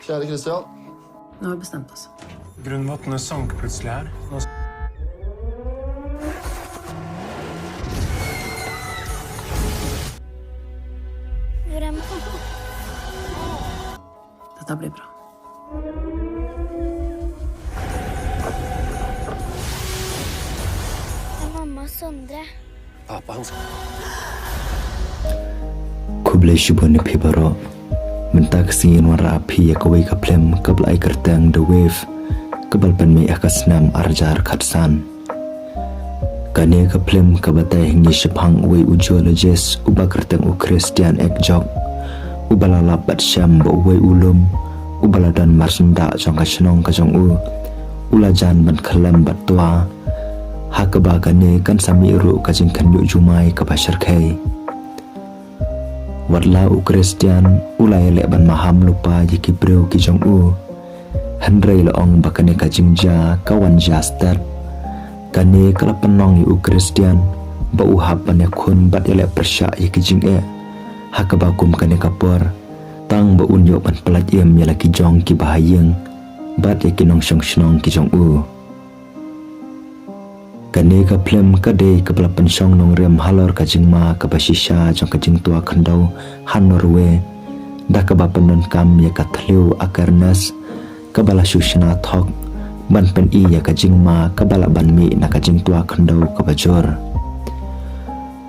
Kjære Christian. Nå har vi bestemt oss. Grunnvannet sank plutselig her. Hvor er mamma? Dette blir bra. Det er mamma og Sondre. Pappa hans. Kublai shubun pibaro mentak singin wara api yakawai kaplem kablai kertang the wave kabal penmi akasnam arjar khatsan kane kaplem kabatai hingi shapang wei ujologes uba kertang u Christian ekjok ubala labat syam bo wei ulum ubala dan marsunda jong kasnong kajong u ulajan ban kalam batwa hakaba kane kan sami ru kajing kanyu jumai kabashar kai Wadla u Christian ulai leban maham lupa jiki breu ki jong u Henry loong bakane kajingja kawan jastar kane kala penong u Christian ba u hapane khun bat yele persya jiki jing hakabakum kane kapor tang ba unyo pan pelat yem yala ki jong ki bahayeng bat yaki nong shong ki jong u kane ka plem ka de ka bla pensong nong rem halor ka jingma ka basisha jong ka jing tua khandau han norwe da ka ba penon kam ya ka thliu akarnas ka bala shushna thok ban pen I ya ka jingma ka bala ban mi na ka jing tua khandau ka bajor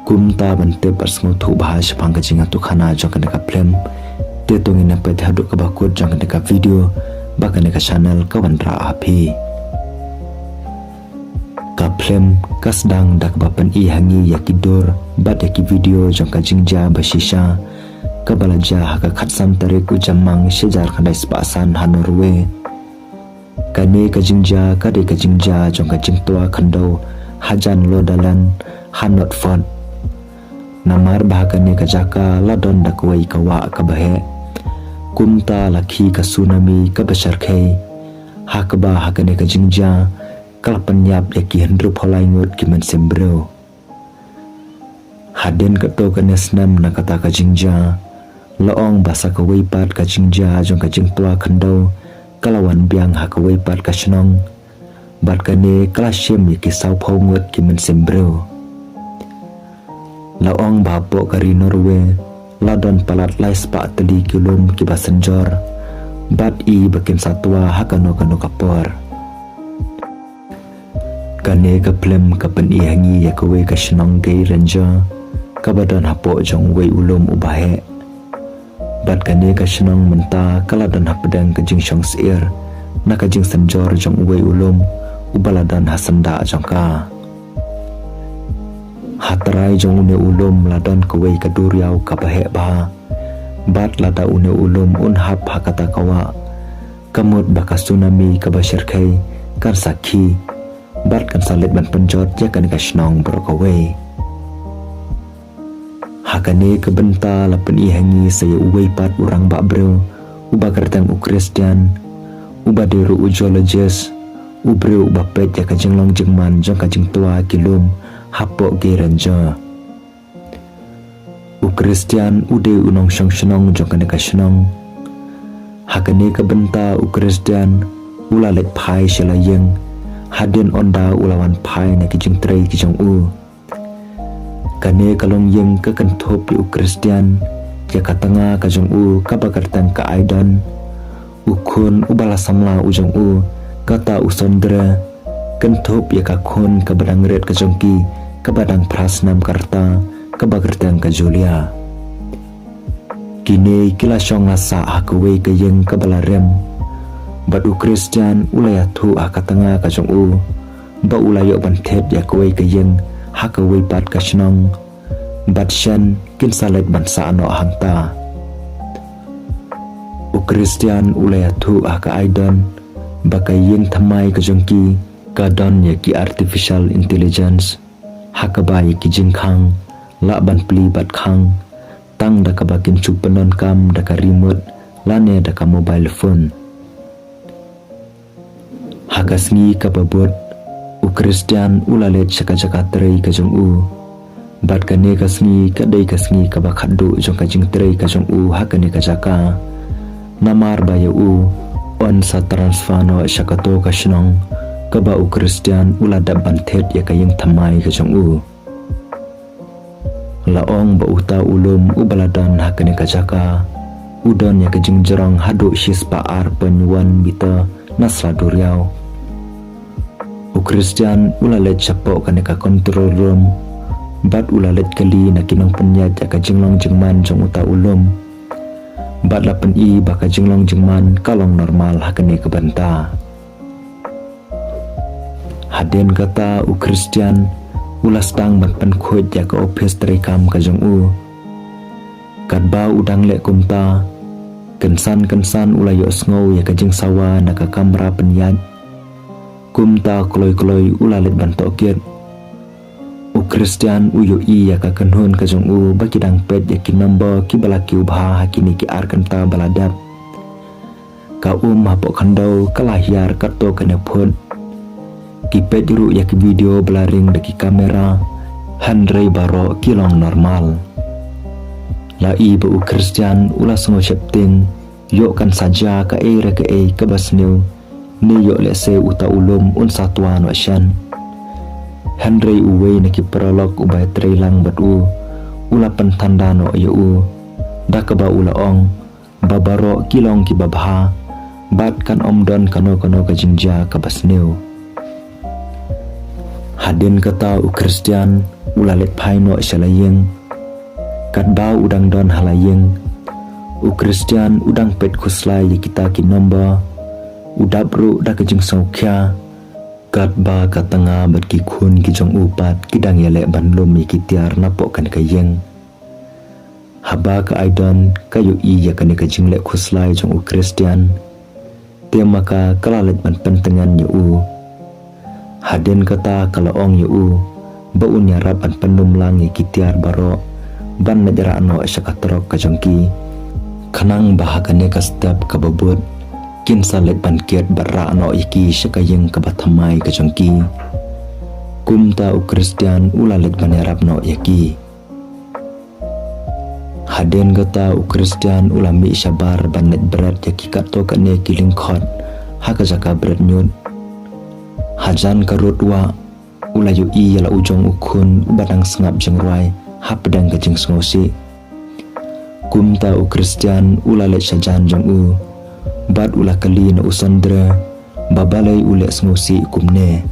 kumta ban te parsngo thu bahas phang ka jinga tu khana jong ka plem te tongin na pe hadu ka ba ko jong ka video ba ka channel ka wanra api kaplem kasdang dak bapan I hangi yakidor bat yaki video jong kajingja basisha kabalaja haka khatsam tareku jamang sejar khandai spasan hanorwe kane kajingja kade kajingja jong kajingtua khandau hajan lodalan hanot font namar bahakane kajaka ladon dakwai kawa kabahe kumta lakhi ka tsunami kabashar khai hakba hakane kajingja kalapan yap yaki hendru polai ngut kiman sembreu haden kato kane snam na kata kajingja loong basa ka weipat kajingja jong kajing tua khandau kalawan biang ha ka weipat kasnong bat kane klasyem yaki sau phau ngut kiman sembreu loong bapo kari Norwe ladon palat lai spa tadi kilum kibasenjor bat I bakin satwa hakano kano kapor kane ka plem ka pen I hangi ya kawe ka shnong gay ranja kabadan hapo jong wei ulum ubahe bat kane ka shnong menta kaladan hapedang ka jing shong sir na ka jing sanjor jong wei ulum ubaladan hasanda jong ka hatrai jong une ulum ladan ka wei ka duriau ka bahe ba bat lada une ulum un hap hakata kawa kamut baka tsunami ka bashar kai kan sakhi bat kan salit ban penjot ya kan kasnong brokawe hakane kebenta lapen I hangi saya uwei pat urang bak breu uba kertang u Christian uba deru ujologes ubreu uba pet ya ka jenglong jengman jong ka jeng tua kilum hapo ge ranja u Christian ude unong shong jong kan kasnong hakane kebenta u Christian ulalet phai shelayeng haden onda ulawan pai na kijing trei kijong u kane kalong yeng ka kanthop u Christian ya katanga kajong u kabakartang ka aidan ukhun ubala samla ujong u kata usondra kanthop ya ka khun kabadang red kajong ki kabadang prasnam karta kabakartang ka Julia kine kilasyong asa hakwe ka yeng kabala rem bat u Christian ulaya thu akatanga kajong u ba ulayo ban thet ya kwe kayeng hakawei pat kasnong bat shan kin salet ban sa ano hangta u Christian ulaya thu aka aidon ba kayeng thamai kajong ki kadon ya ki artificial intelligence hakaba ya ki jingkhang la ban pli bat khang tang da kabakin chupanon kam da ka remote lane da ka mobile phone hagasngi kababot u Christian ulalet chaka trei kajong u bat kane kasngi kadai kasngi kabakhaddu jong kajing trei kajong u hakane kajaka namar ba u on sa transfano syakato ka shnong ka ba u Kristian ula da banthet ya ka yang thamai ka jong u laong ba uta ulum u baladan hakane ka jaka udon ya ka jingjerong hadu shis pa ar penyuan bita nasla duriau u Kristian ula let chapo kane ka control room bat ula let kali na kinong penyat ya ka jinglong jingman jong uta ulum bat la pen i ba ka jinglong jingman kalong normal hakane ka banta haden kata u Kristian ulas tang ban pen khoj ya ka office trekam ka jong u kat ba udang le kumta kensan ula yo sngow ya ka jing sawa na ka kamera penyat kumta kloi ula let ban tokiet u Kristian u yo i ya ka kanhon ka jong u ba kidang pet ya ki number ki bala ki ubha hakini ki ar kanta baladap ka hapo khandau kalahiar kato kana phon ki pet ru ya ki video blaring daki kamera handrei baro kilong normal la i bu Kristian ula songo shepting yo kan saja ka era ka ka basneu ni yo lese uta ulum un satuan wasyan handrei uwe na ki prolog ubay trailang batu ula pentanda no yo u dakaba ula ong babaro kilong ki babha bat kan omdon kano ka jingja ka basneu hadin kata u Kristian ula let paino shalayeng kat ba udang don halayeng u Kristian udang pet khuslai ya kita ki nomba udabru da ka jing saukya kat ba ka tanga bat ki khun ki jong upat kidang ya le banlum ya kitiar napo kan kayeng haba ka aidon kayu i ya kan ka jing le khuslai jong u Kristian tema ka kalalet ban pentengan ya u haden kata kalaong yu ba unya rapan penumlang ya kitiar baro ban najara ano syakatrok ka jongki kanang bahagane ka step ka babut kin salet ban kiat barra ano iki syakayeng ka bathamai ka jongki kumta u Kristian ulalet banerap no yaki haden kata u Kristian ulami syabar banet berat yaki kato kane kiling khot haka jaka berat nyut hajan karut wa ulayu i yala ujong ukun badang sengap jengruai hapedang ka jeng sengosi kumta u Kristian ulalet syajan jong u bat ula kali na usondre babalai ule sengosi kumne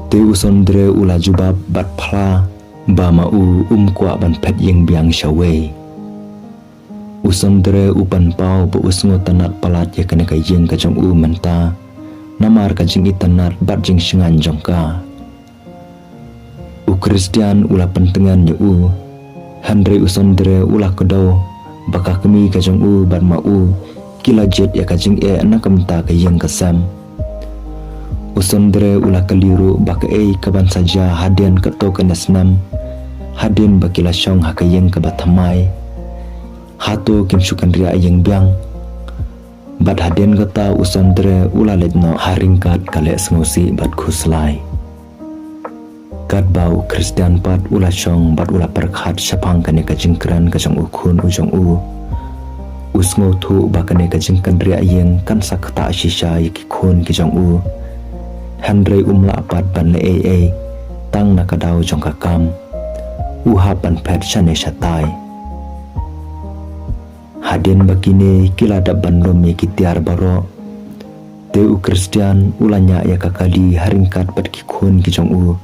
te usondre ula jubab bat phala ba ma u kwa ban pet yeng biang syawei usondre upan pau bu usngo tanat palat ya kene ka yeng ka jong u menta namar ka jing itanat bat jing shingan jongka u Kristian ula pentengan ya u handre usondre ula kedau baka kemi ka jong u bat ma u kila jet ya ka jing na kamta ka yeng ka sam usondre ula keliru baka kaban saja haden kato ka nasnam haden bakila syong haka yeng ka bathamai hato kim syukan ria yeng biang bat haden kata usondre ula letno haringkat kale sengosi bat khuslai kat bau Kristian pat ula syong bat ula perkhat syapang kane ka jingkran ka jong ukhun ujong u usngo thu bakane ka jingkan ria yeng kan sakta shisha yaki khun ki jong u handrei umla apat ban le tang na kadau jong kakam uhapan pet shane shatai haden bakine kila daban lom ya kitiar baro te u Kristian ulanya ya kakali haringkat pat ki khun ki jong u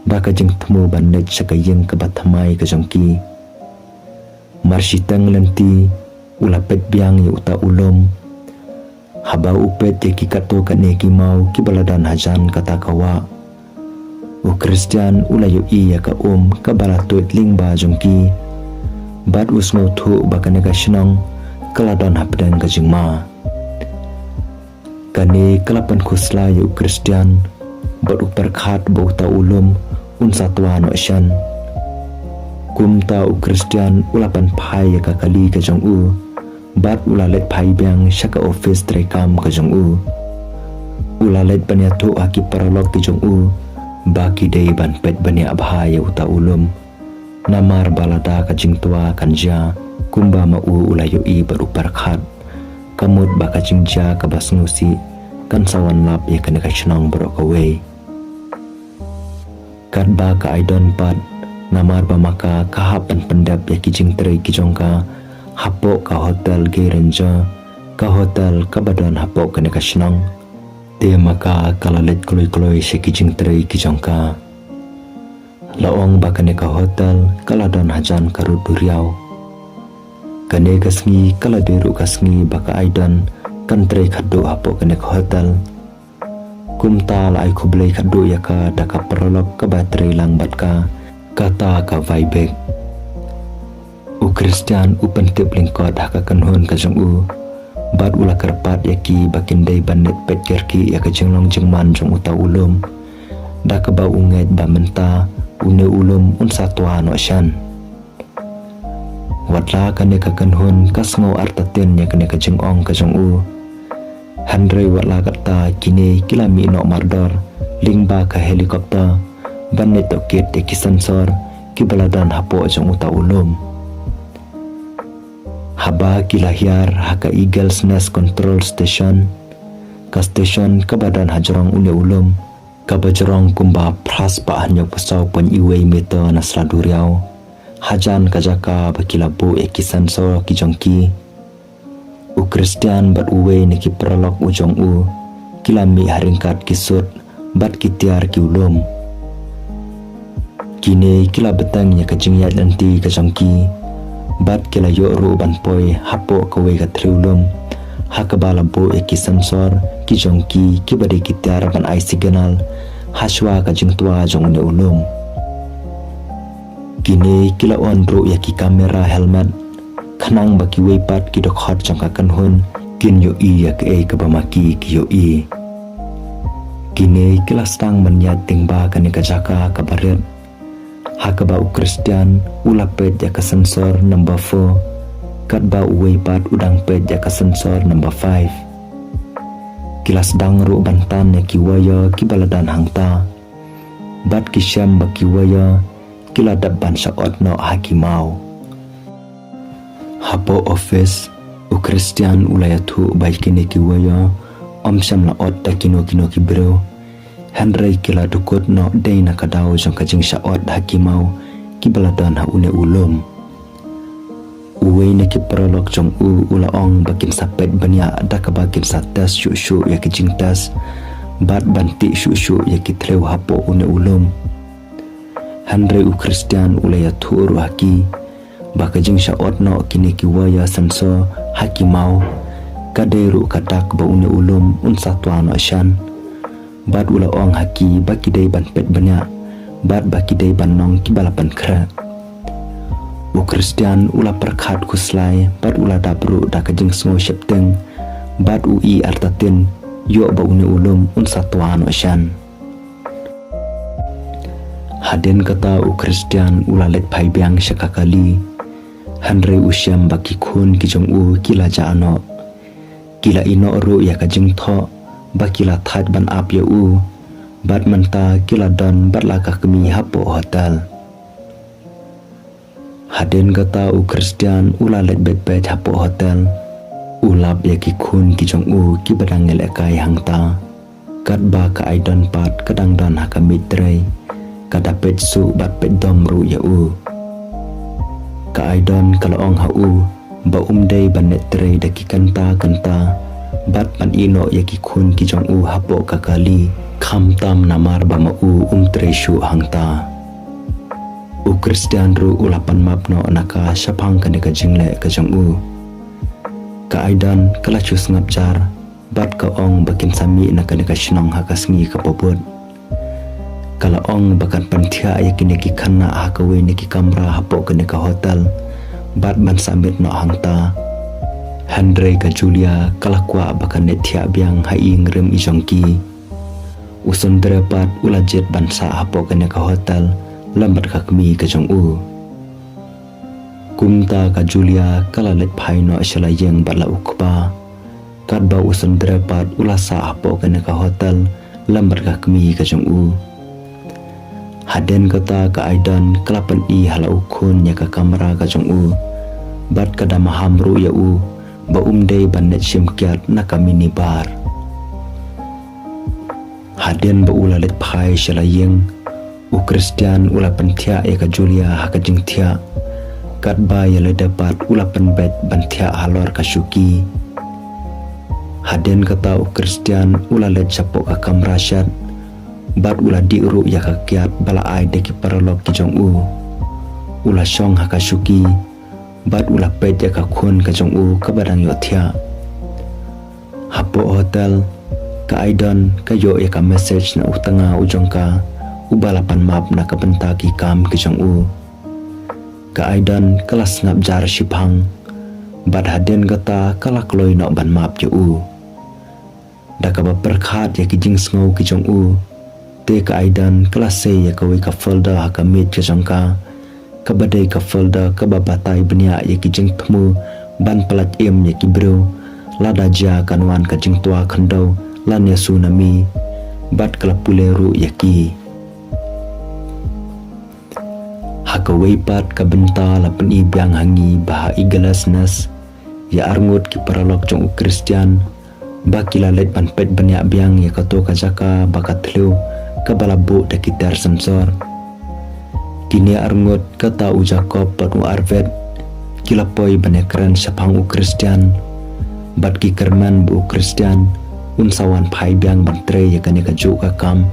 baka jeng temu banet syakayeng ka bathamai ka jongki marsitang lenti ula pet biang ya uta ulom haba upet ya ki kato kane ki mau ki baladan hajan kata kawa u Kristian ula yu i ya ka ka balatuit lingba jongki bat usmo thu bakane ka shnong kaladan hapdan ka jingma kane kalapan khusla yu Kristian bat upar khat bauta ulum un satuan wasyan kumta u Kristian ulapan phai ya ka kali ka jong u bat ulalet phai biang syaka office trekam ka jong u ulalet panyatu aki paralog ki jong u baki day ban pet bani abhaya uta ulum namar balada ka jingtua kanja kumba mau ulayo I berupar khat kamut baka jingja ka basnusi kan sawan lap ya kena ka chnong brokawe kat ba ka aidon pat namar ba maka kahapan pendap ya ki jingtrai ki jongka hapo ka hotel gerenja ka hotel ka badan hapo kena ka chnong te maka kalalet kloi se ki jingtrai ki jongka laong ba kene ka hotel kaladon hajan karu duriau kane kasngi kaladeru kasngi baka aidan kan trai khaddo hapo kene ka hotel kumta lai khublei khaddo yaka daka perolok ka batrai lang batka kata ka vaibek u Christian u pentip lingkot haka kanhon ka jong u bad ula karpat yaki bakindai banet pet kerki yaka jenglong jengman jong uta ulum daka ba unget ba menta une ulum un satwa no shan watla kane ka kanhun kasngo artaten ya kane ka jengong ka jong u handre watla kata kine kilami no mardor lingba ka helikopter banne to kit te kisansor kibaladan hapo jong uta ulum haba kilahiar haka Eagles Nest Control Station ka station kabadan hajrong une ulum kabajrong kumba pras pa hanyok pasaw pan iway meto na sladuriao hajan kajaka bakilabu ekisan so kijongki u Christian bat uwe neki prolog ujong u kilami haringkat kisut bat kitiar kiulum kini kila betang nya kajingyat nanti kajongki bat kila yoru banpoy hapo kawe katriulum hakabala bo ekisan sor kijongki kibade kitiar ban ai signal haswa ka jingtua jong ne ulum kini kila on ro ya ki kamera helmet khanang baki weipat ki dok hot jong ka kanhun kin yo I ya ke ka bamaki ki yo I kini kila stang manyat tingba ka ni ka jaka ka baret hakaba u Christian ulapet ya ka sensor number 4 katba weipat udang pet ya ka sensor number 5 kilas dang ru bantan ya kiwaya kibaladan hangta bat kisyam bakiwaya kiladap ban saot no hakimau hapo office u Christian ulayatu baik kini kiwaya om syam la ot takino kino kibro handrai kila dukut no day na kadao jong kajing saot hakimau kibaladan ha une ulum uwe ne ki prolog jong u ulaong bakin sapet banya ada ka bakin satas syu ya ki jingtas bat banti syu ya ki treu hapo une ulum handre u Christian ulaya thuru haki baka jing saot no kini ki waya sanso haki mau kaderu katak ba une ulum un satwa no shan bat ulaong haki baki dei ban pet banya bat baki dei ban nong ki balapan kra u Christian ula perkhat kuslai bat ula dabru da kajing sngo septeng bat ui artatin yo ba une ulum un satwa no shan haden kata u Christian ula let phai byang shakakali hanre usyam baki khun ki jong u kila jano kila ino ro ya kajing tho bakila that ban ap ya u bat manta kila don bat la ka kemi hapo hotel haden kata u Christian ula let bet hapo hotel ulap ya ki khun ki jong u ki badang ngel ekai hangta kat ba ka aidon pat kadang don ha ka mitrei kada pet su bat pet dom ru ya u ka aidon kalaong ha u ba umdei banet trei daki kanta bat pan ino ya ki khun ki jong u hapo ka kali kham tam namar ba ma u trei shu hangta u Christian ru ulapan mapno naka syapang ka ka jingle ka jong u ka aidan kala chus ngapjar bat ka ong bakin sami na ka shnong ha kasngi ka popot kala ong bakan panthia ya kini ki khanna ha ka we ni ki kamra hapo ka hotel bat ban samit no hangta handre ka Julia kala kwa bakan nethia biang ha ing rem i jongki usundre pat ula jet ban sa hapo ka hotel lambat ka kmi ka jong u kumta ka Julia kala let phai no shalayeng bala ukpa kadba usundre pat ula sa hapo ka hotel lambat ka kmi ka jong u Haden kata ka aidan kelapan i hala ukun ya ka kamera ka jong u bat kada maham ru ya u ba umdei banet sim kiat na ka mini bar. Haden ba ula let phai shalayeng u Christian ula pentia ya ka Julia ha ka jing tia kat ba ya le dapat ula penbet bantia halor ka Syuki. Haden kata u Christian ula let capok ka kamera syat bat ula diuru ya ka kiat bala ai de ki paralog ki jong u ula syong ha ka Syuki bat ula pet ya ka khun ka jong u ka badang yo thia hapo hotel ka aidan ka yo ya ka message na utanga ujong ka ubalapan map na ka benta ki kam ki jong u ka aidan kelas ngap jar shiphang bat Haden kata kalak loi no ban map yo u da ka ba perkhat ya ki jing sngo ki jong u te ka aidan kelas se ya ka wi ka folder ha ka mit ka jong ka badai ka folder ka ba batai benia ya ki jing thmu ban palat em ya ki bro lada ja kanwan ka jing tua khandau lan ya tsunami bat kala puleru ya ki ha ka wi pat ka benta la pen i biang hangi bah igalas nas ya arngut ki paralok jong Christian ba kila let ban pet benia biang ya ka to ka jaka bakathlu ka balabu da kitar samsor kini arngut kata u Jacob pat u Arvet kila poi banekran sapang u Christian bat ki kerman bu Christian un sawan phai biang ban tre ya kani ka ju ka kam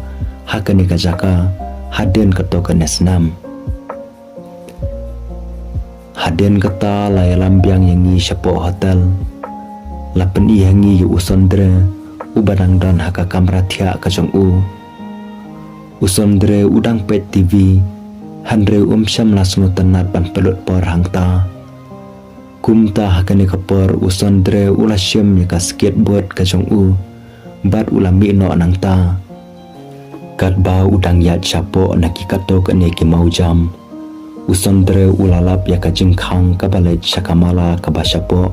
ha kani ka jaka Haden ka to ka nesnam Haden kata la lambiang yang ngi sapo hotel lapen i hangi yu usondre u badang dan ha ka kamera thia ka jong u usondre udang pet TV handre syam lasno tenat ban pelot por hangta kumta hakane kapor usondre ula syam ya ka skateboard ka jong u bat ula mi no nangta kat ba udang yat chapo naki kato kane ki mau jam usondre ula lap ya ka jingkhang ka balet shakamala ka bashapo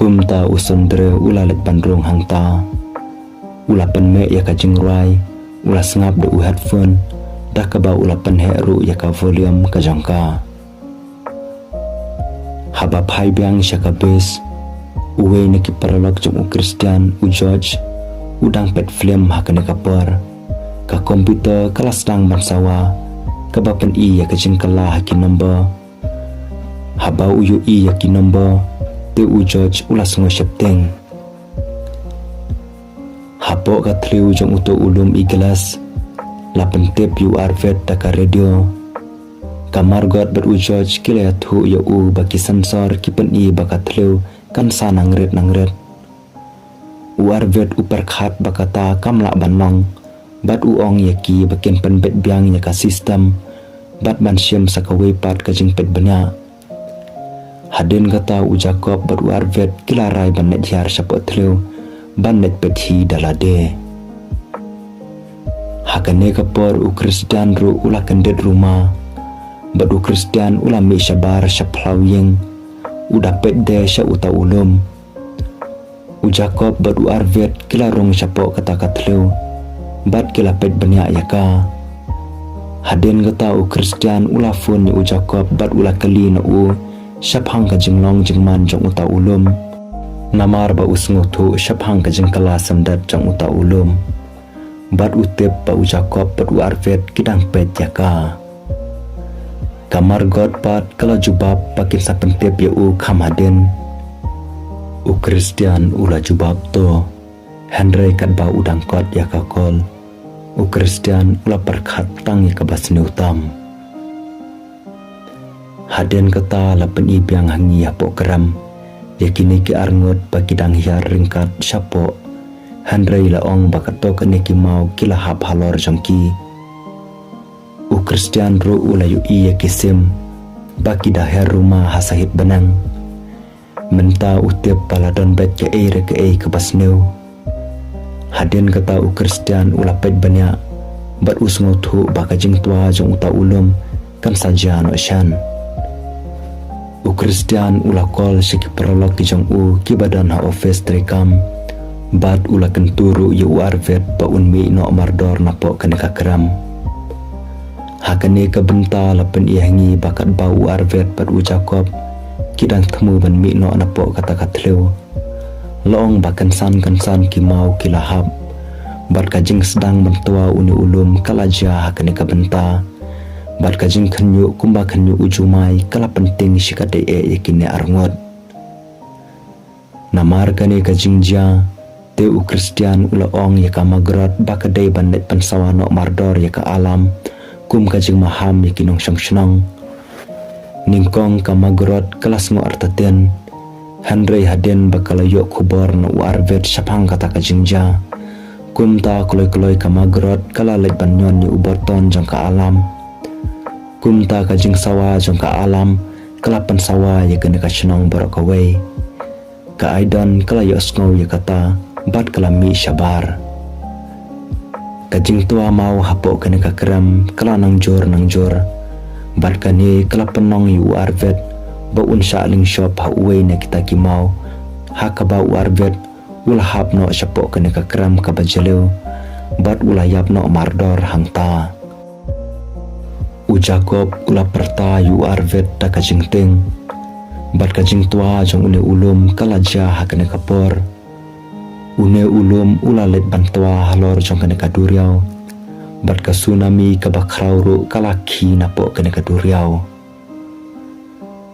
kumta usondre ula let bandrong hangta ula penme ya ka jingrai ula sengap de u headphone dah ka ba ula penhe ru ya ka volume ka jangka haba phai biang shaka bes uwe ne ki paralog jong u Christian u George udang pet film hakane ka par ka komputer kelas dang bansawa ka ba pen i ya ka jingkala haki number haba u yu i ya ki number te u George ula sngo shepteng hapo ka thliu jong uto ulum iglas lapen tep yu Arvet ta ka radio kamar got ber u George kile thu ya u baki sensor ki pen i baka thliu kan sa nangret u Arvet u perkhat bakata kamla banmong bat u ong ya ki bakin pen bet biang ya ka system bat ban syem sakawe pat ka jing pet banya Haden kata u Jacob ber u Arvet kila rai ban net yar sapo thliu ban net pet hi dalade hakane kapor u Christian ru ula kendet rumah badu Christian ula mi syabar syaphlawing udah pet de sya uta ulum u Jacob badu Arvet kila rong syapok kata katleu bat kila pet banyak yaka Haden kata u Christian ula phone u Jacob bat ula kali na u syaphang ka jinglong jingman jong uta ulum namar ba usngu thu syaphang ka jingkala samdat jong uta ulum bat utep pa u Jacob bat u Arvet kidang pet yaka kamar god pat kala jubab pakin sa pentep ya u Haden u Christian ula jubab to Henry kat ba udang kot yaka kol u Christian ula perkhat tang ya kabas neutam Haden kata lapen i biang hangi apo keram yakini ki arngot pakidang hiar ringkat syapo Henry laong bakato kene ki mau kila hap halor jongki u Christian ru ula yu iya kisim baki daher rumah hasahit benang menta utiap paladon bet ke kebas neu Haden kata u Christian ula pet banyak bat usngo thu baka jing tua jong uta ulum kan saja no shan u Christian ula call siki prolog ki jong u ki badan ha office trekam bat ula kenturu yu Arvet pa unmi no mardor napo kaneka keram Hakane ka benta lapen ihangi bakat bau arvet pat u Jacob kidang temu ban mi no napo kata katleu loong bakan san ki mau ki lahap bat kajing sedang mentua uni ulum kalaja hakane ka benta bat kajing khanyu kumba khanyu ujumai kala penting sikade yakine arngot namar kane kajing ja te u Kristian ulaong yaka magrat bakadai bandet pensawano mardor yaka alam kum kajing maham yakinong syang ningkong ka magrat kelas ngo artaten Henry haden bakalayo kubor na uarvet syapang kata kajing ja kum ta kloy ka magrat kala lek banyon ni uborton jang ka alam kum ta kajing sawa jang ka alam kala pensawa yakane ka shnong borok away ka aidan kala yo sngow yakata bat kala mi syabar kajing tua mau hapo kene ka kram kala nang jor bat kane kala penong yu arvet ba un shaling shop ha uwe na kita ki mau ha ka ba arvet ula hap no syapo kene ka kram ka bajaleu bat ula yap no mardor hangta u Jacob ula perta yu arvet ta kajing ting bat kajing tua jong une ulum kala ja ha kene ka por une ulum ula let bantua halor jong kene ka duriau bat ka tsunami ka bakrau ru kala ki napo kene ka duriau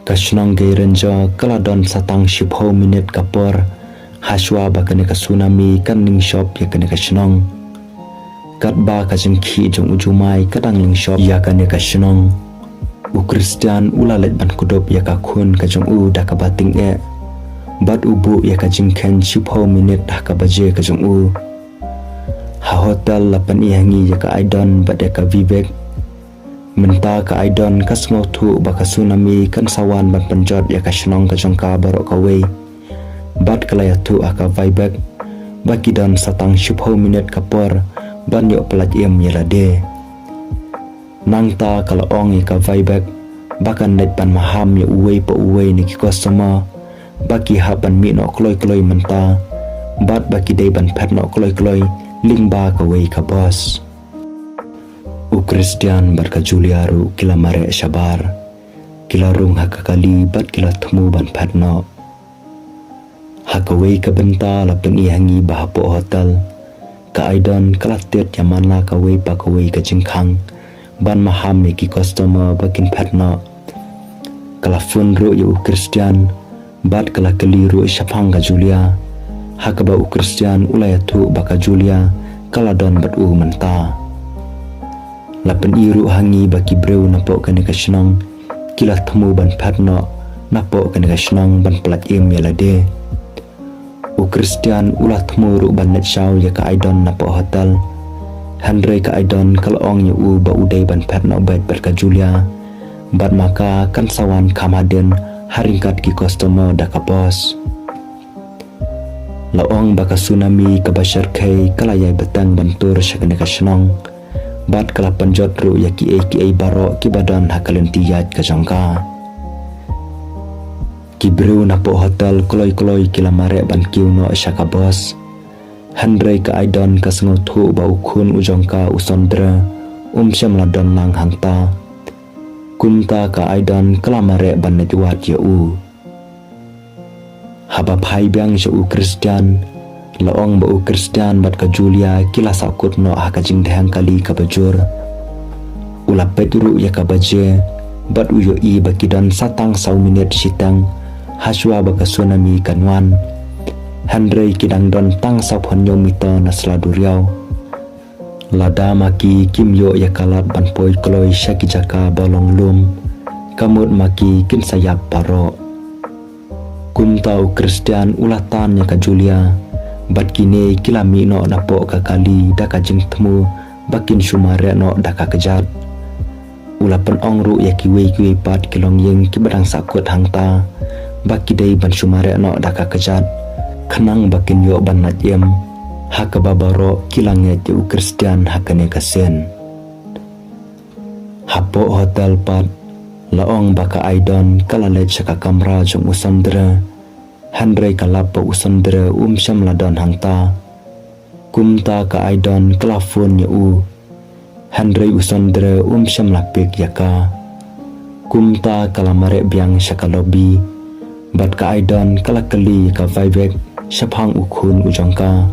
ka shnong geirenja kala don satang shipho minute ka por haswa ba kene ka tsunami kan ning shop ya kene ka shnong kat ba ka jing ki jong ujumai kadang ling shop ya kene ka shnong u Kristian ula let ban kudop ya ka khun ka jong u da ka bating bat ubu ya ka jing ken shipho minute dah ka baje ka jong u ha hotel lapan ihangi ya ka aidon bat ya ka vivek menta ka aidon ka sngo thu ba ka tsunami kan sawan ban penjot ya ka shnong ka jong ka barok ka we bat kala ya thu aka vibek baki don satang shipho minute ka por ban yo pelat em yelade nang ta kala ong ya ka vibek bakan net pan maham ya uwe pa uwe ni ki customer baki hapan mi no kloy menta bat baki dei ban pet no kloy ling ba ka wei ka boss u Kristian barka Juliaru kila mare syabar kila rung hakakali bat kila temu ban pet no haka wei ka benta lapen ihangi bahapo hotel ka aidan kala tet yamana ka wei pa ka wei ka jingkhang ban maham ki customer bakin pet no kala fun ru u Kristian bat kala keliru syapang ka Julia haka ba u Kristian ulaya tu baka Julia kala don bat u menta lapen iru hangi baki breu napo kene ka shnong kila temu ban patno napo kene ka shnong ban plat em yalade u Kristian ula temu ru ban net shaw ya ka aidon napo hotel Henry ka aidon kala ong yu u ba udai ban patno bat ka Julia bat maka kan sawan kamaden haringkat ki customer da ka boss laong baka tsunami ka bashar kai kala yai betang bantur syakane ka shnong bat kala panjot ru ya ki baro ki badan hakalen tiyat ka jangka ki bru napo hotel kloy kila mare ban kiu no syaka boss Henry ka aidon ka sngo thu ba ukhun ujongka usondra syam ladon lang hangta kumta ka aidan kelamare ban netwat ya u haba phai byang sha u Kristian laong ba u Kristian bat ka Julia kila sakut no ha ka jing dhang kali ka bajur ula peturu ya ka baje bat u yo i ba kidan satang sau minute sitang haswa ba ka tsunami kanwan Henry kidang don tang sa phonyo mito na sladuriau lada maki kim yo ya kalat ban poi kloi syaki jaka bolong lum kamut maki kin sayap paro kum tau Kristian ulatan ya ka Julia bat kine kilami no napo ka kali da ka jing temu bakin shumare no da ka kejat ulapan ongru ya kiwe pat kilong yeng ki badang sakut hangta baki dei ban shumare no da ka kejat khanang bakin yo ban najem haka babaro kilangnya u Kristian hakane kasen hapo hotel pat laong baka aidon kalalet syaka kamra jong usandra Henry kalapa usandra syam ladon hangta kumta ka aidon klafun ya u Handrei usondre syam lapik yaka. Kumta kalamare biang syakalobi. Bat ka aidon kalakali ka vaibek syapang ukhun ujongka.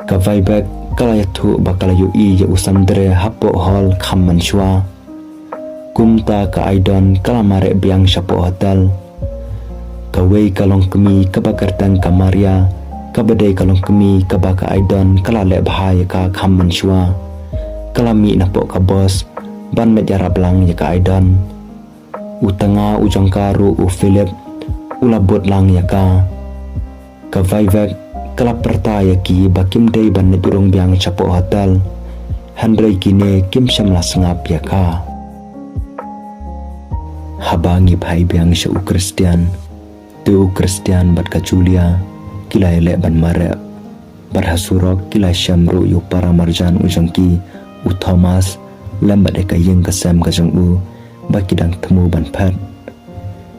Ka vaibek kalayathu bakalayu ya usandre hapo hol khamman shwa. Kumta ka aidon kalamare biang syapo hotel. Kawei kalong kemi kabakartan kamaria. Kabadai kalong kemi kabaka aidon kalale bahaya ka khamman shwa. Kalami napok ka bos ban medjara belang ya ka aidon. Utanga ujongkaru Philip ulabot lang ya ka. Ka vaibek kala pertaya ki bakim day ban nedurung biang chapo hotel. Handrei kine kim syamla sengap ya ka. Habangi bhai biang sya Kristian. Tu Kristian bat ka Julia kila ele ban mare. Bat hasurok kila syamru yu para marjan ujongki u Thomas lambat eka yeng kasam kajong u baki dang temu ban pat.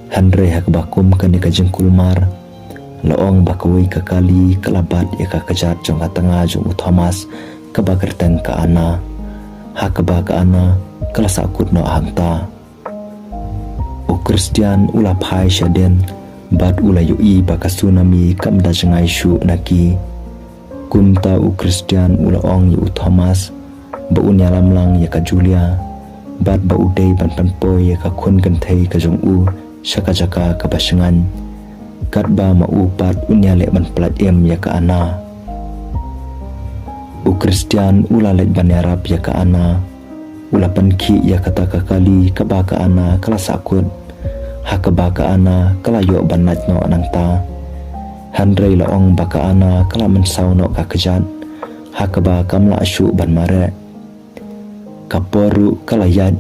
Handrei hak bakum kani kajeng kulmar. Loong bakawai kakali kalabat eka kajat jong katanga jong u Thomas kabakerteng ka ana. Hakaba ka ana kalasakut no hangta. U Kristian ula phai syaden bat ula yui baka tsunami kamda jengai syu naki. Kumta u Kristian ula ong yu Thomas ba unyalam lang ya ka Julia. Bat ba udai ban panpoy ya ka kun gantay ka jong u syaka jaka ka basengan. Kat ba maupat unyale ban plat ya ka ana. U Kristian ula let ban yarap ya ka ana. Ula panki ya kata kakali ka ba ka ana kala sakut. Hakaba ka ana kalayo ban natno anangta. Handrei laong baka ana kala mensaw no ka kejat. Hakaba kamla asyu ban mare. Kaporu kalayad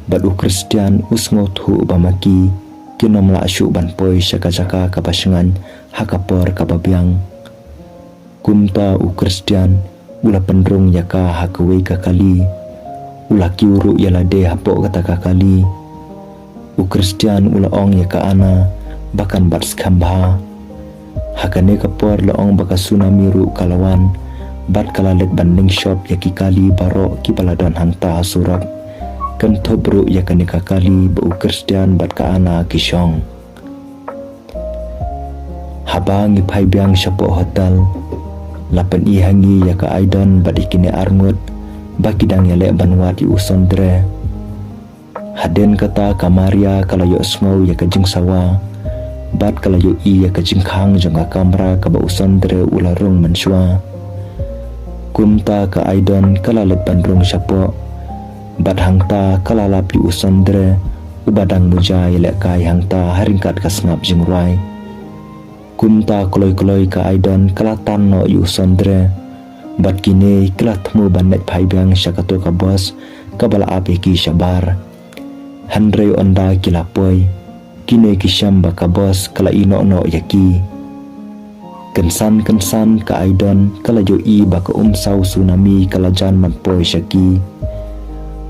bat u Kristian usngot hu bamaki kinom la asyu ban poi syaka jaka ka basengan hakapor ka babiang. Kumta u Kristian ula pendrung yaka hakawei ka kali. Ula kiuru yalade hapo kata ka kali. U Kristian ula ong yaka ana bakan bat skambha. Hakane kapor laong baka tsunami ru kalawan. Bat kalalet banding shop yaki kali baro ki baladon hangta surak. Kentobru yakani kakali ba u Kristian bat ka ana kisyong. Habang ipai biang syapo hotel. Lapan ihangi yaka aidon bat ikini arngut. Bakidang yalek banwat yu usondre. Haden kata kamaria kalayo sngau yaka jingsawa. Bat kalayo i yaka jingkhang jonga kamera kaba usondre ularung menswa. Kumta ka aidon kalalet bandrung syapo. Bat hangta kalalapi usondre ubadang muja yelek kai hangta haringkat ka sengap jingruai. Kumta koloi-koloi ka aidon kalatan no yu usondre. Bat kini kala temu bandet pai biang syakato ka bos kabala api ki syabar. Handrei onda kilapoi kini kisyam baka bos kala ino no yaki. Kensan ka aidon kala yoi baka saw tsunami kala jan manpoi syaki.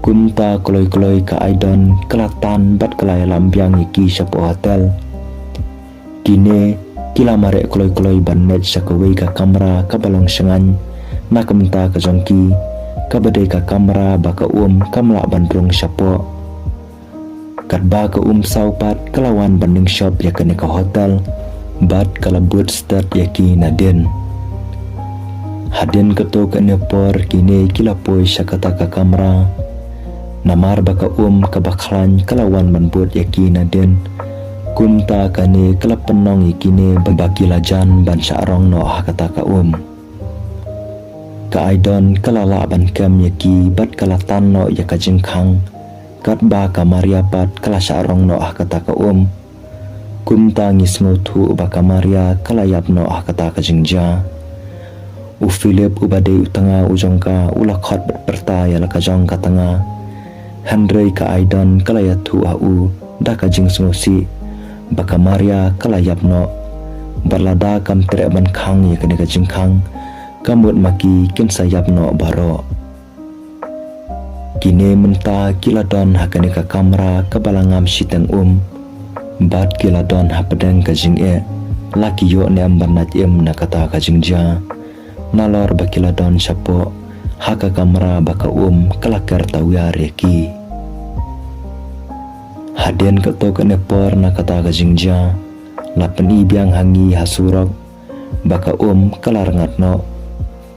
Kumta koloi-koloi ka aidon kala tan bat kala lambiang yaki syapo hotel. Kini kila mare koloi-koloi bannet syakawei ka kamera kabalong sengan. Nakamta ka jongki kabadai ka kamera baka kamla bandrung syapo. Kadba ka saw pat kalawan banding shop yakani ka hotel. Bat kalabut start yaki naden. Haden keto ka nepor kini kilapoi syakata ka kamera. Namar baka kabaklan kalawan manbut yaki naden. Kumta kani kalapenong yakini babaki lajan ban syarong no hakata ka Ka aidon kalala ban kem yaki bat kalatan no yaka jingkhang. Kat ba ka maria pat kala syarong no hakata ka Kumta ngisngutu baka maria kalayap no hakata ka jingja. U Philip ubadai utanga ujongka ulakot berpertaya la ka jong katanga. Handrei ka aidon kalayatu au da ka jingsnusi baka maria kalayap no. Barlada kam tere ban khang yakani ka jingkhang. Kamut maki kin sayap no baro. Kini menta kiladon hakani ka kamera kabalangam siteng Bat kiladon hapadeng ka jing laki yo ne ambanat na kata ka jingja. Nalor bakiladon syapo haka kamera baka kelakar tawiyar yaki. Haden keto kenepor na kata ka jingja, lapan ibiang hangi hasurok, baka kelar ngatno,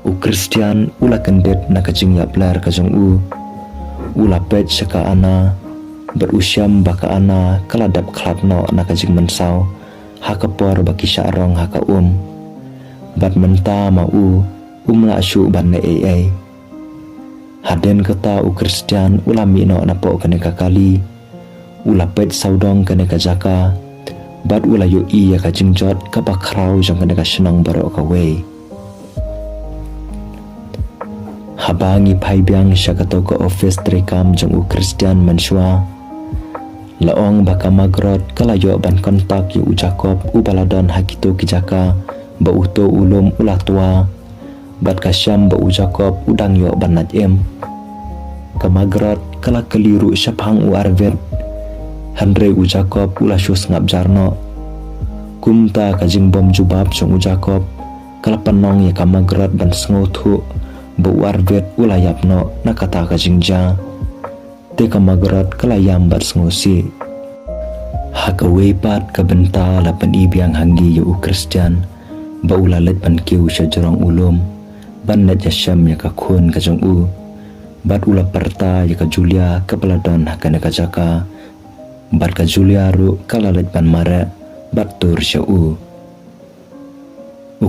u Kristian ula kendet na kajing yaplar kajong ulapet syaka ana, berusyam baka ana keladap klatno na kajing mensau, haka por baki syarong haka bat menta ma la asyu ban ne ai. Haden kata u Kristian ulami no napo kene kakali, ulapet saudong kene kajaka, bat ulayo iya kajing jot kapakrau jong kene kasenong baro kawe. Habangi pai biang syakato ke office trekam jong u Kristian mensua, laong baka magrot kalayo ban kontak yu Jakob u baladon hakito kijaka ba uto ulum ulah tua, bat kasyam ba u Jakob udang yo ban najem. Kamagrot kala keliru syapang u Arvet, Andre u Jakob ulah syus ngap jarno. Kumta kajing bom jubab jong u Jakob, kala penong ya kamagrot ban sengotu ba u Arvet ulah yapno nakata kajing ja. Te kamagrot kala yam bat sengosi. Haka wepat kabenta lapan ibiang hanggi yu Kristian, ba ulalet ban kiu sya jorong ulum, ban net jasyam ya kakun kajong bat ula perta ya ka Julia kapaladon hakana kajaka, bat ka Julia ru kalalet ban mare bat tur sya u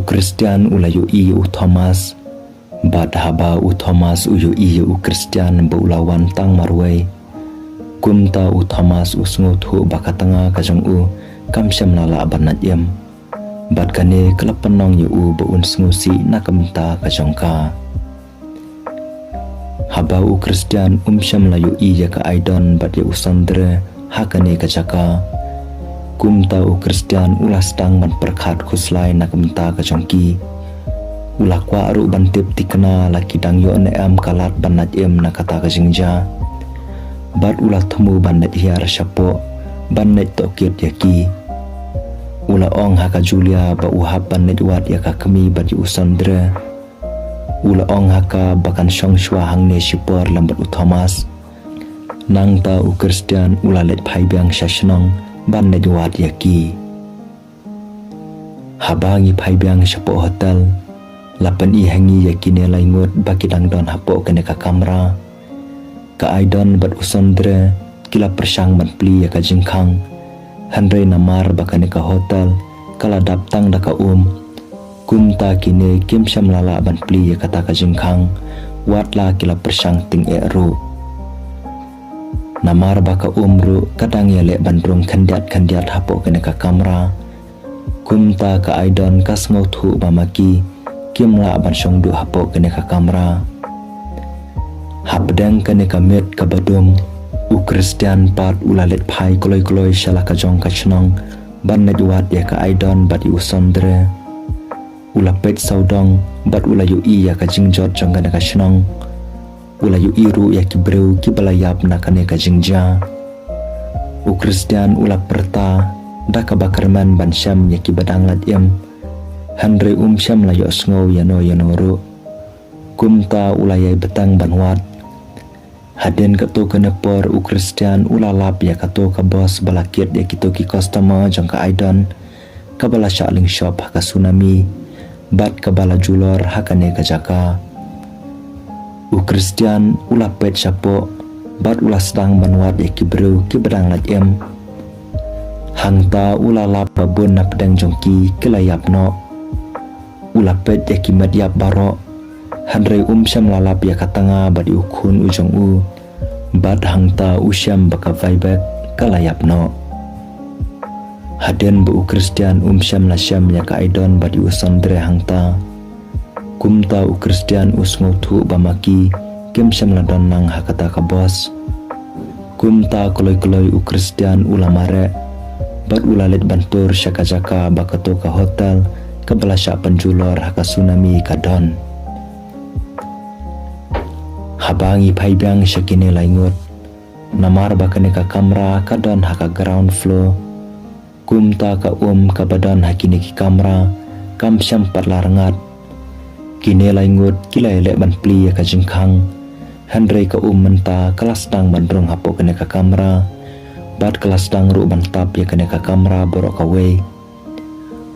Kristian ula yu Thomas, bat haba Thomas yu Kristian ba ulawan tang marway. Kumta Thomas sngutu baka tanga kajong kamsyam lala ban najem, bat kane kelapenong yu ba sngusi nakamta kajong ka. Haba Kristian syam layu ya ka Aidon bat ya Sandre hakane kajaka. Kumta Kristian ulah stang ban perkhat khuslai nakamta kajong ki. Ulah kwa aru ban tip tikena laki dang yo neam kalat ban najem nakata kajingja. Bat ulah temu bandet hiar syapo, bandet tokit yaki. Ulah ong haka Julia ba uhap bandet wat yaka kemi bat yu Sandre. Ulah ong haka bakan syong syua hang ne syipor lambat Thomas. Nang ta Kristian ulah let pai biang syasnong bandet wat yaki. Habangi pai biang syapo hotel, lapan i hangi yaki ne laingut baki dang don hapo kene ka kamera. Ka Aidon bat Sandre kila persang ban pli ya ka jingkang, Andre namar baka ne ka hotel kala daptang da ka kumta kine kim syam lala ban pli ya kata ka jingkang, watla kila persang ting ru. Namar baka ru kadang ya lek bandrung kandiat hapo kene ka kamera. Kumta ka Aidon kas ngautu bamaki kim la ban syongdu hapo kene ka kamera. Habdang kane kamit kabadum u Kristian pat ulalet pai koloi syala kajong kachnong ban net wat ya ka Aidon bat yu Sandre. Ulapet saudong bat ulayu ya ka jingjot jong kana kachnong. Ulayu ru ya ki breu ki balayap na kane ka jingja. U Kristian ulap perta da ka bakarman ban syam ya ki badang lat Andre syam layo sngow yano ru. Kumta ulayai betang ban wat. Haden kato kenepor u Kristian ulalap ya kato ka bos balakit ya kito ki customer jong ka Aidon, kabala shaling shop haka Tsunami, bat kabala julor hakane kajaka. U Kristian ulapet syapo, bat ulah sedang banwat ya ki breu ki bedang najem. Hangta ulalap babun na pedang jongki kelayapno. Ulapet ya ki madyap baro. Handre syam lalap ya katanga bat ukun ujong bat hangta usyam baka vaibek kalayapno. Haden bu Kristian syam lasyam ya ka Aidon bat Sandre hangta. Kumta Kristian usngutu bamaki kim syam ladon nang hakata ka bos. Kumta koloi Kristian ulamare bat ulalet bantur syaka-jaka bakato ka hotel kabalasya penjulor haka Tsunami kadon. Habangi pai biang syakine laingut, namar bakane ka kamera kadon haka ground floor. Kumta ka ka badon hakine ki kamera kam syam patlarangat. Kini laingut kilai lek ban pli ya ka jengkang. Henry ka menta kelas dang ban rong hapo kene ka kamera. Bat kelas dang ru ban tap ya kene ka kamera borok ka wei.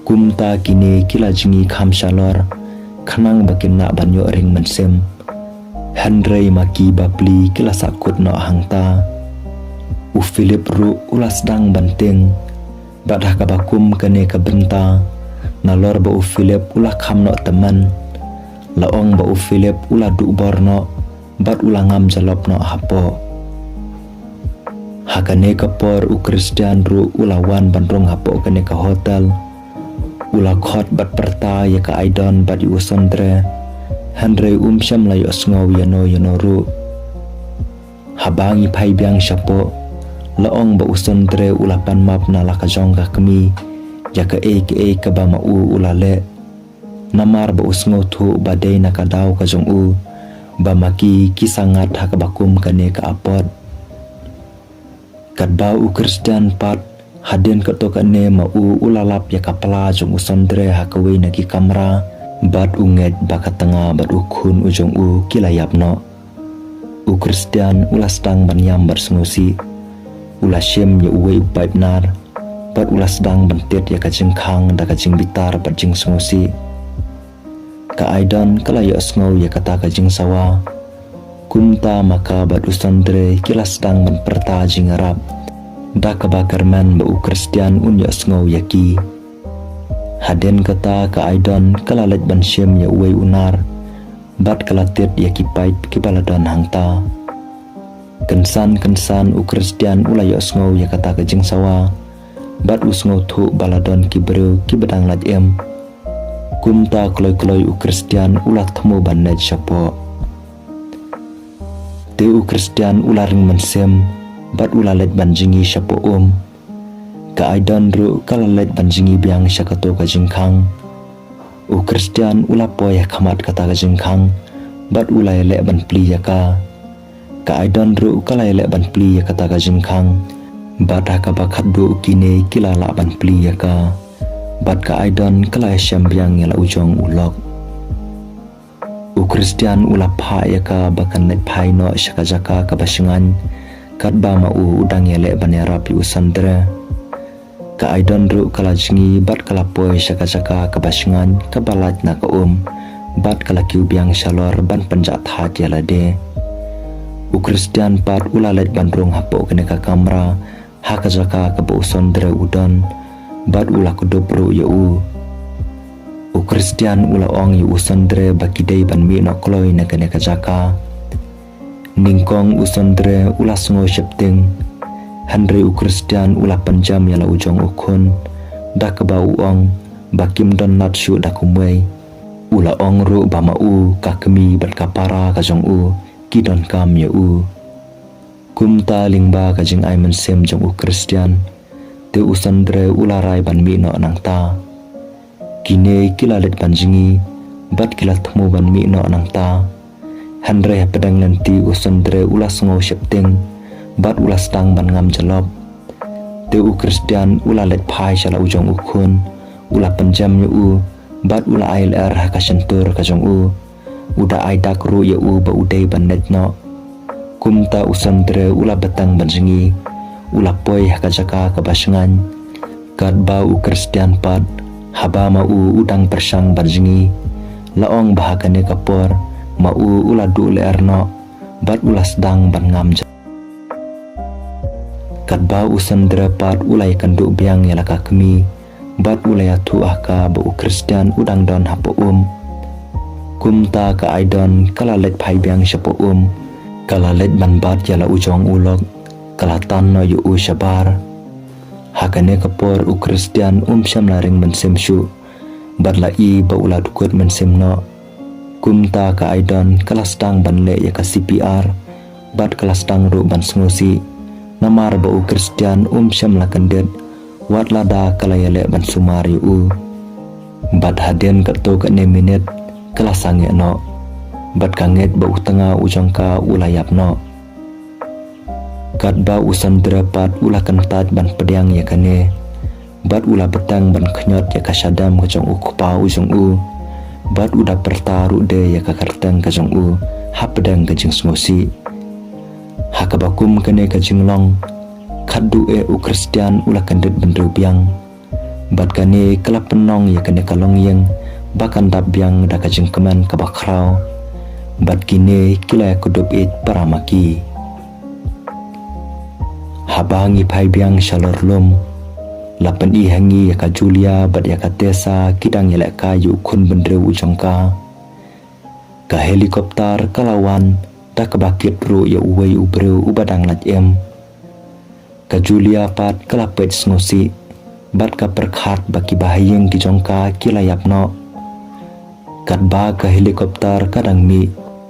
Kumta kini kila jengi kham shalor. Kanang bakin nak banyo ring mensem. Henry maki bapli kila sakut no hangta. Philip ru ulas dang banting. Bat ka bakum kene ka benta. Nalor ba Philip ulah kham no teman. Laong ba Philip ulah duk borno. Bat ulah ngam jalop no hapo. Hakane kapor Christian ru ulah wan bandrong hapo kene ka hotel. Ulah khot bat perta ya ka Aidon bat usondre. Henry syam layo sngaw yano ru. Habangi pai biang syapo. Laong ba usondre ulah pan map na la ka jong ka kemi. Ya ka ka ba mau ulah le. Namar ba usngaw thu badai na ka daw ka jong ba maki kisangat ha ka bakum kane ka apod. Kat ba Christian pat hadin ka to kane mau ulalap ya ka pala jong usondre ha ka wei na ki kamera. Bat unget baka tengah bat ukun ujung kilayap no. Christian ulas dang banyam bersengusi. Ulas syem ya uwe upaip nar. Bat ulas dang bentit ya kajing kang da kajing bitar bat jing sengusi. Ka Aidon kalayo sengaw ya kata kajing sawa. Kumta maka bat usondre kilas dang benperta jing arab. Da kabakarman ba Christian ya sengaw ya ki. Haden kata ka Aidon kalalet ban syem ya uwe unar. Bat kalatit ya kipaip kibaladon hangta. Kensan Christian ulayo sengaw ya kata kajing sawa. Bat usngaw thu baladon kibreu kibedang laj em. Kumta kloy Christian ulah temu banaj syapo. Te Christian ulah ring mensem. Bat ulah let banjingi syapo Ka Aidon ru kalalet banjingi biang syakato ka jengkang. Christian ulah poy kamat kata ka jengkang. Bat ulah lek ban pli ya ka. Ka Aidon ru kalai lek ban pli ya kata ka jengkang. Bat ka bakat du kini kila la ban pli ya ka. Bat ka Aidon kalai syam biang ya la ujong ulok. Christian ulah pa ya ka bakan let pai no syaka jaka ka basengan. Kat ba mau udang ya lek ban ya rapi usandra. Ka Aidon ru kala jingi bat kala poy syaka jaka ka basengan ka balat na ka bat kala kiu biang shalor ban penjat hat ya la de. Christian pat ulah let bandrong hapo kene ka kamera. Haka jaka ka ba usandra udon. Bat ulah kudup ru ya Christian ulah ong yu usandre bakidai ban mi no kloy na kene ka jaka. Ningkong usandre ulah sngo shepting. Henry Christian ulah panjam ya la ujong ukun. Da ka ba uong bakim don nat syu da kumwei. Ulah ong ru ba ma ka kemi bat kapara ka jong kidon kam ya Kumta lingba ka jing ai mensem jong Christian. Te usandre ulah rai ban mi no nang ta. Kini kila let banjingi. Bat kila temu ban mi no nang ta. Henry pedang nanti usandre ulah sengaw shepting. Bat ulah stang ban ngam jalop. Te Christian ulah let pai shala ujong ukun. Ulah penjam ya bat ulah ail haka sentur ka jong udah ai dak ru ya ba udai ban net no. Kumta usandre ulah betang banjingi. Ulah poy haka jaka ka basengan. Kat ba Christian pat haba mau udang persang banjingi. Laong bahagane kapor mau ulah du leer no. Bat ulah sedang ban ngam. Kat ba usandre pat ulah ikan du biang ya laka kemi. Bat ulah tu ka ba Christian udang don hapo Kumta ka Aidon kala let pai biang syapo kala let ban bat ya la ujong ulok. Kala tan no yu syabar. Hakane kapor Christian syam laring mensem syu. Bat la ba ulah dukut mensem no. Kumta ka Aidon kala stang ban le ya ka CPR. Bat kala stang ru ban sengusi. Namar ba Christian syam la kandet. Wat lada kala ya le ban sumar yu Bat haden kato ka 6 minit kala sange no. Bat kanget ba tengah ujong ka ulayap no. Kat ba usandra pat ulah kentat ban pedang ya kane. Bat ulah betang ban kenyot ya ka syadam kejong kupa ujong bat udah pertaruh de ya kakartang kajong u hapedang kajing smosi hakabakum kene kajing long kaddu u Kristian ulah kandet bendru biang bat kane kelap penong ya kene kalong yang bakan dap biang da kajing keman kabakrau bat kine kila ya kudup it paramaki habangi pai biang shalor lum lapan i hangi ya ka Julia bat ya ka Tessa kidang ya ka yu kun bendre ujongka ka helikopter kalawan da ka bakit ru ya uwei ubreu ubadang lat em ka Julia pat kalapet ngosi bat ka perkhat baki bahayeng ki jongka kilayapno kat ba ka helikopter kadang mi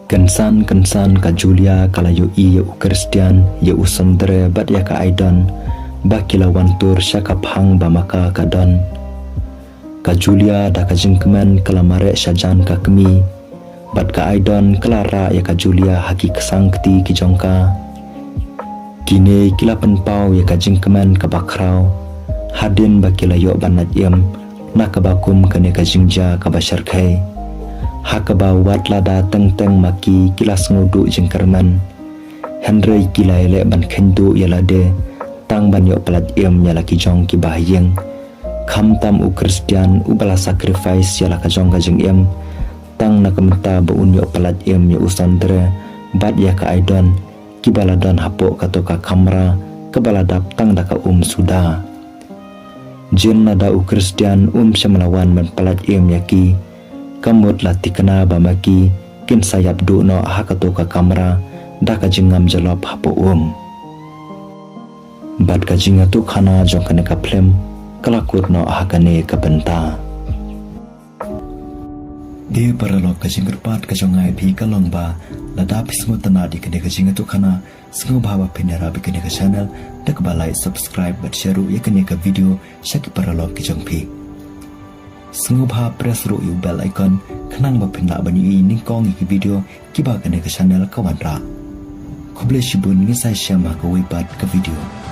kensan ka Julia kalayo i ya u Kristian ya u Sondre bat ya ka Aidan bakilawan tur syakap hang bamaka kadon ka Julia da ka jingkeman kelamare syajan ka kemi bat ka Aidan kelara ya ka Julia haki kesangkti ki jongka kine kilapan pau ya ka jingkeman ka bakrau hadin bakilayo banat yam nakabakum kane ka jingja ka basyarkai hakaba wat lada teng maki kilas ngudu jingkerman Henry kilaile ban kendu ya lade tang banyo pelat yam ya laki jong ki bahayeng kam tam u Kristian u bala sacrifice ya laka jong ka jing yam tang nakamta ba unyo pelat yam ya usandre bat ya ka Aidan ki baladon hapo kato ka kamera ke baladap tang daka suda jin nada u Kristian syamalawan man pelat yam yaki kamut lati kena bamaki kin sayap du no hakato ka kamera daka jingam jalop hapo bat kajinga tu khana jong kane ka flem kalakut no hakane ka benta de paralok kajingr pat kajongai bhi kalong ba lada pismo tanadi kane kajinga tu khana sngo bhaba pinera bi kane ka channel dak balai subscribe bat share ye kane ka video shaki paralok ki jong phi sngo bha press ro yu bell icon khanang ba pinna bani ning kong ki video ki ba kane ka channel ka wanra khoble shibun ngi sai shama ka wi pat ka video